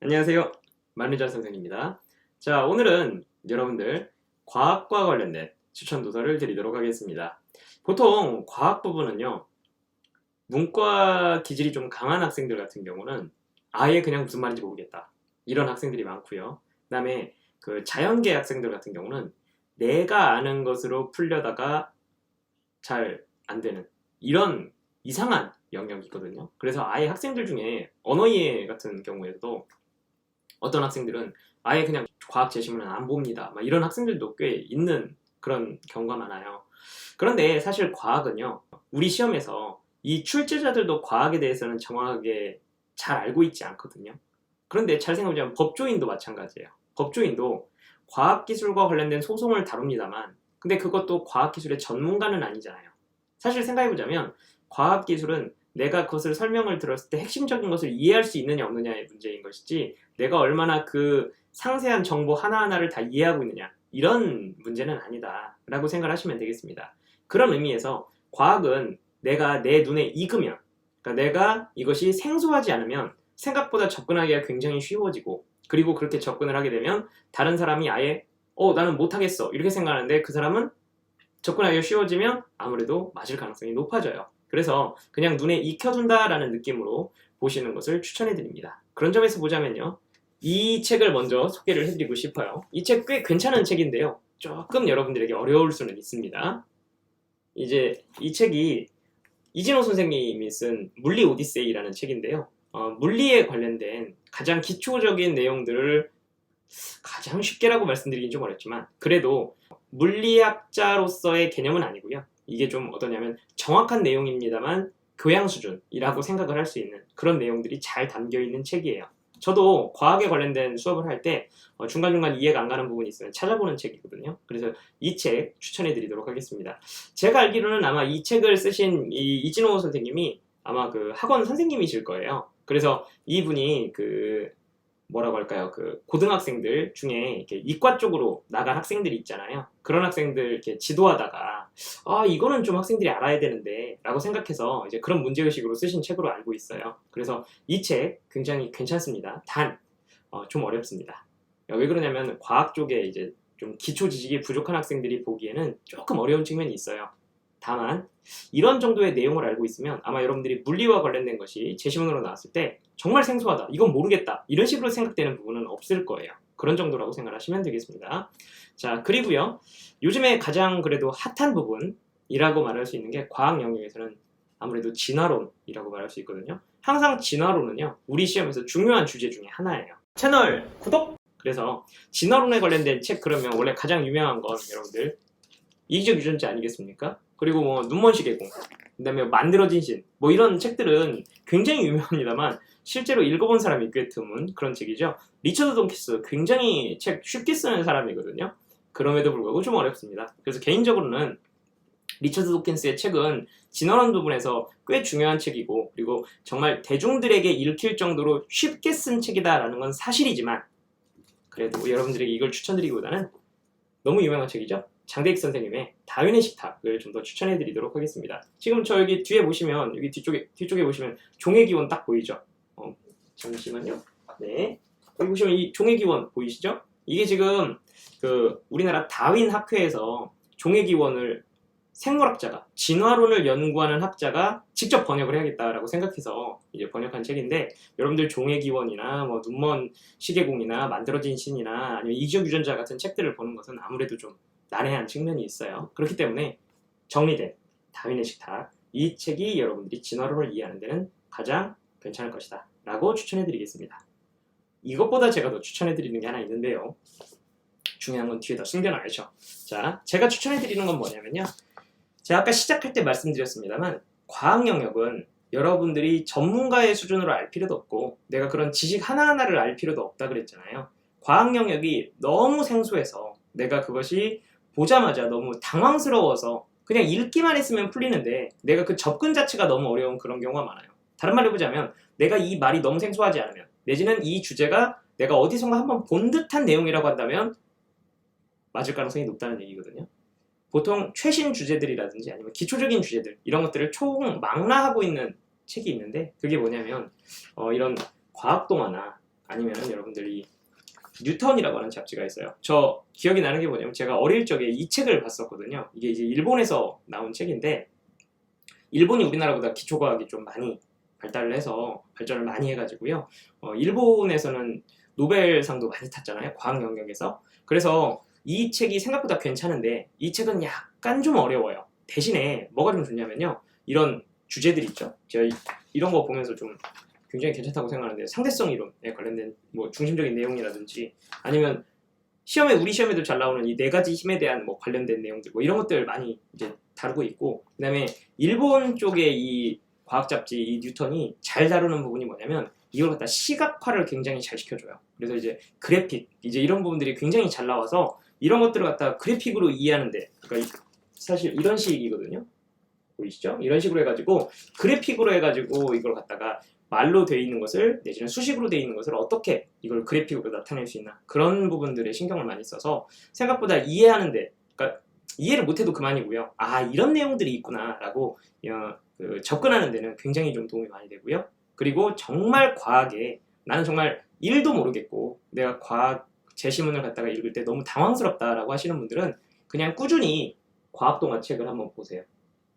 안녕하세요. 만리자 선생입니다. 자, 오늘은 여러분들 과학과 관련된 추천 도서를 드리도록 하겠습니다. 보통 과학 부분은요, 문과 기질이 좀 강한 학생들 같은 경우는 아예 그냥 무슨 말인지 모르겠다. 이런 학생들이 많고요. 그 다음에 그 자연계 학생들 같은 경우는 내가 아는 것으로 풀려다가 잘 안 되는 이런 이상한 영역이 있거든요. 그래서 아예 학생들 중에 언어이해 같은 경우에도 어떤 학생들은 아예 그냥 과학 제시문은 안 봅니다. 막 이런 학생들도 꽤 있는 그런 경우가 많아요. 그런데 사실 과학은요, 우리 시험에서 이 출제자들도 과학에 대해서는 정확하게 잘 알고 있지 않거든요. 그런데 잘 생각해보면 법조인도 마찬가지예요. 법조인도 과학기술과 관련된 소송을 다룹니다만, 근데 그것도 과학기술의 전문가는 아니잖아요. 사실 생각해보자면 과학기술은 내가 그것을 설명을 들었을 때 핵심적인 것을 이해할 수 있느냐 없느냐의 문제인 것이지, 내가 얼마나 그 상세한 정보 하나하나를 다 이해하고 있느냐, 이런 문제는 아니다 라고 생각을 하시면 되겠습니다. 그런 의미에서 과학은 내가 내 눈에 익으면, 그러니까 내가 이것이 생소하지 않으면 생각보다 접근하기가 굉장히 쉬워지고, 그리고 그렇게 접근을 하게 되면 다른 사람이 아예 나는 못하겠어 이렇게 생각하는데, 그 사람은 접근하기가 쉬워지면 아무래도 맞을 가능성이 높아져요. 그래서 그냥 눈에 익혀둔다라는 느낌으로 보시는 것을 추천해 드립니다. 그런 점에서 보자면요, 이 책을 먼저 소개를 해드리고 싶어요. 이 책 꽤 괜찮은 책인데요, 조금 여러분들에게 어려울 수는 있습니다. 이제 이 책이 이진호 선생님이 쓴 물리 오디세이라는 책인데요, 물리에 관련된 가장 기초적인 내용들을 가장 쉽게라고 말씀드리긴 좀 어렵지만, 그래도 물리학자로서의 개념은 아니고요, 이게 좀 어떠냐면 정확한 내용입니다만 교양 수준이라고 생각을 할 수 있는 그런 내용들이 잘 담겨 있는 책이에요. 저도 과학에 관련된 수업을 할 때 중간중간 이해가 안 가는 부분이 있으면 찾아보는 책이거든요. 그래서 이 책 추천해 드리도록 하겠습니다. 제가 알기로는 아마 이 책을 쓰신 이진호 선생님이 아마 그 학원 선생님이실 거예요. 그래서 이분이 그 뭐라고 할까요? 그 고등학생들 중에 이렇게 이과 쪽으로 나간 학생들이 있잖아요. 그런 학생들 이렇게 지도하다가 이거는 좀 학생들이 알아야 되는데 라고 생각해서 이제 그런 문제의식으로 쓰신 책으로 알고 있어요. 그래서 이 책 굉장히 괜찮습니다. 단 좀 어렵습니다. 왜 그러냐면 과학 쪽에 이제 좀 기초 지식이 부족한 학생들이 보기에는 조금 어려운 측면이 있어요. 다만 이런 정도의 내용을 알고 있으면 아마 여러분들이 물리와 관련된 것이 제시문으로 나왔을 때 정말 생소하다, 이건 모르겠다, 이런 식으로 생각되는 부분은 없을 거예요. 그런 정도라고 생각하시면 되겠습니다. 자, 그리고요, 요즘에 가장 그래도 핫한 부분이라고 말할 수 있는 게 과학 영역에서는 아무래도 진화론이라고 말할 수 있거든요. 항상 진화론은요, 우리 시험에서 중요한 주제 중에 하나예요. 채널 구독! 그래서 진화론에 관련된 책, 그러면 원래 가장 유명한 건 여러분들 이기적 유전자 아니겠습니까? 그리고 뭐 눈먼 시계공, 그 다음에 만들어진 신, 뭐 이런 책들은 굉장히 유명합니다만 실제로 읽어본 사람이 꽤 드문 그런 책이죠. 리처드 돈키스, 굉장히 책 쉽게 쓰는 사람이거든요. 그럼에도 불구하고 좀 어렵습니다. 그래서 개인적으로는 리처드 도킨스의 책은 진화론 부분에서 꽤 중요한 책이고, 그리고 정말 대중들에게 읽힐 정도로 쉽게 쓴 책이다라는 건 사실이지만, 그래도 여러분들에게 이걸 추천드리기보다는 너무 유명한 책이죠. 장대익 선생님의 다윈의 식탁을 좀 더 추천해 드리도록 하겠습니다. 지금 저 여기 뒤에 보시면, 여기 뒤쪽에 보시면 종의 기원 딱 보이죠? 잠시만요. 네. 여기 보시면 이 종의 기원 보이시죠? 이게 지금 그 우리나라 다윈 학회에서 종의 기원을 생물학자가, 진화론을 연구하는 학자가 직접 번역을 해야겠다라고 생각해서 이제 번역한 책인데, 여러분들 종의 기원이나 뭐 눈먼 시계공이나 만들어진 신이나 아니면 이기적 유전자 같은 책들을 보는 것은 아무래도 좀 난해한 측면이 있어요. 그렇기 때문에 정리된 다윈의 식탁, 이 책이 여러분들이 진화론을 이해하는 데는 가장 괜찮을 것이다 라고 추천해 드리겠습니다. 이것보다 제가 더 추천해 드리는 게 하나 있는데요, 중요한 건 뒤에다 숨겨놔야죠. 자, 제가 추천해 드리는 건 뭐냐면요, 제가 아까 시작할 때 말씀드렸습니다만 과학 영역은 여러분들이 전문가의 수준으로 알 필요도 없고 내가 그런 지식 하나하나를 알 필요도 없다 그랬잖아요. 과학 영역이 너무 생소해서 내가 그것이 보자마자 너무 당황스러워서 그냥 읽기만 했으면 풀리는데 내가 그 접근 자체가 너무 어려운 그런 경우가 많아요. 다른 말로 해보자면 내가 이 말이 너무 생소하지 않으면, 내지는 이 주제가 내가 어디선가 한번 본 듯한 내용이라고 한다면 맞을 가능성이 높다는 얘기거든요. 보통 최신 주제들이라든지 아니면 기초적인 주제들, 이런 것들을 총망라하고 있는 책이 있는데, 그게 뭐냐면 이런 과학 동화나 아니면 여러분들이 뉴턴이라고 하는 잡지가 있어요. 저 기억이 나는 게 뭐냐면 제가 어릴 적에 이 책을 봤었거든요. 이게 이제 일본에서 나온 책인데 일본이 우리나라보다 기초과학이 좀 많이 발달을 해서 발전을 많이 해가지고요. 일본에서는 노벨상도 많이 탔잖아요. 과학 영역에서. 그래서 이 책이 생각보다 괜찮은데 이 책은 약간 좀 어려워요. 대신에 뭐가 좀 좋냐면요. 이런 주제들 있죠. 제가 이런 거 보면서 좀 굉장히 괜찮다고 생각하는데 상대성 이론에 관련된 뭐 중심적인 내용이라든지 아니면 우리 시험에도 잘 나오는 이 네 가지 힘에 대한 뭐 관련된 내용들 뭐 이런 것들 많이 이제 다루고 있고 그다음에 일본 쪽의 이 과학 잡지 이 뉴턴이 잘 다루는 부분이 뭐냐면 이걸 갖다 시각화를 굉장히 잘 시켜줘요. 그래서 이제 그래픽 이제 이런 부분들이 굉장히 잘 나와서 이런 것들을 갖다 그래픽으로 이해하는데 그러니까 사실 이런 식이거든요. 보이시죠? 이런 식으로 해가지고 그래픽으로 해가지고 이걸 갖다가 말로 되어 있는 것을 내지는 수식으로 되어 있는 것을 어떻게 이걸 그래픽으로 나타낼 수 있나 그런 부분들에 신경을 많이 써서 생각보다 이해하는데 그러니까 이해를 못해도 그만이고요. 아 이런 내용들이 있구나 라고 접근하는 데는 굉장히 좀 도움이 많이 되고요. 그리고 정말 과하게 나는 정말 1도 모르겠고 내가 과학 제시문을 갖다가 읽을 때 너무 당황스럽다라고 하시는 분들은 그냥 꾸준히 과학동화책을 한번 보세요.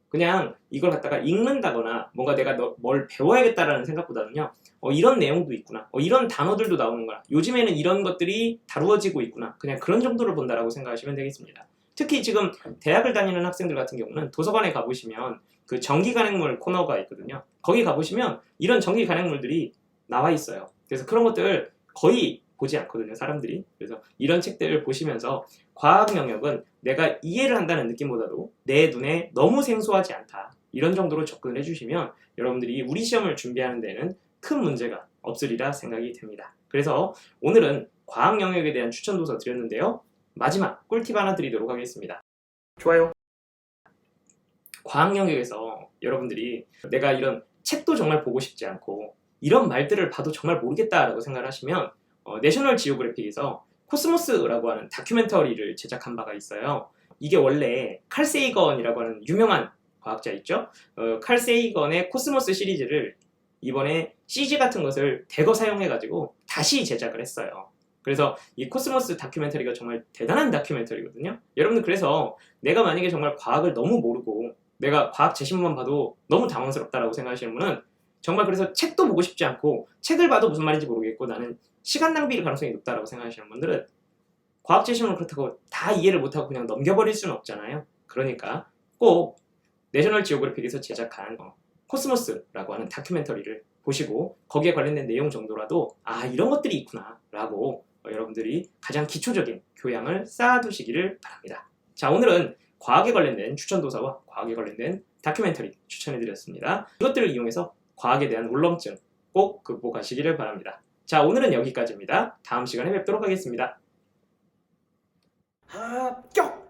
그냥 이걸 갖다가 읽는다거나 뭔가 내가 뭘 배워야겠다라는 생각보다는요. 이런 내용도 있구나. 이런 단어들도 나오는구나. 요즘에는 이런 것들이 다루어지고 있구나. 그냥 그런 정도를 본다라고 생각하시면 되겠습니다. 특히 지금 대학을 다니는 학생들 같은 경우는 도서관에 가보시면 그 전기 간행물 코너가 있거든요. 거기 가보시면 이런 전기 간행물들이 나와 있어요. 그래서 그런 것들 거의 보지 않거든요, 사람들이. 그래서 이런 책들을 보시면서 과학 영역은 내가 이해를 한다는 느낌보다도 내 눈에 너무 생소하지 않다. 이런 정도로 접근을 해주시면 여러분들이 우리 시험을 준비하는 데는 큰 문제가 없으리라 생각이 됩니다. 그래서 오늘은 과학 영역에 대한 추천 도서 드렸는데요. 마지막 꿀팁 하나 드리도록 하겠습니다. 좋아요. 과학 영역에서 여러분들이 내가 이런 책도 정말 보고 싶지 않고 이런 말들을 봐도 정말 모르겠다라고 생각을 하시면 내셔널 지오그래픽에서 코스모스라고 하는 다큐멘터리를 제작한 바가 있어요. 이게 원래 칼 세이건이라고 하는 유명한 과학자 있죠? 칼 세이건의 코스모스 시리즈를 이번에 CG 같은 것을 대거 사용해가지고 다시 제작을 했어요. 그래서 이 코스모스 다큐멘터리가 정말 대단한 다큐멘터리거든요. 여러분들 그래서 내가 만약에 정말 과학을 너무 모르고 내가 과학 제시문만 봐도 너무 당황스럽다라고 생각하시는 분은 정말 그래서 책도 보고 싶지 않고 책을 봐도 무슨 말인지 모르겠고 나는 시간 낭비일 가능성이 높다라고 생각하시는 분들은 과학 제시문을 그렇다고 다 이해를 못하고 그냥 넘겨버릴 수는 없잖아요. 그러니까 꼭 내셔널 지오그래픽에서 제작한 코스모스라고 하는 다큐멘터리를 보시고 거기에 관련된 내용 정도라도 아 이런 것들이 있구나 라고 여러분들이 가장 기초적인 교양을 쌓아두시기를 바랍니다. 자 오늘은 과학에 관련된 추천도서와 과학에 관련된 다큐멘터리 추천해드렸습니다. 이것들을 이용해서 과학에 대한 울렁증 꼭 극복하시기를 바랍니다. 자 오늘은 여기까지입니다. 다음 시간에 뵙도록 하겠습니다. 합격!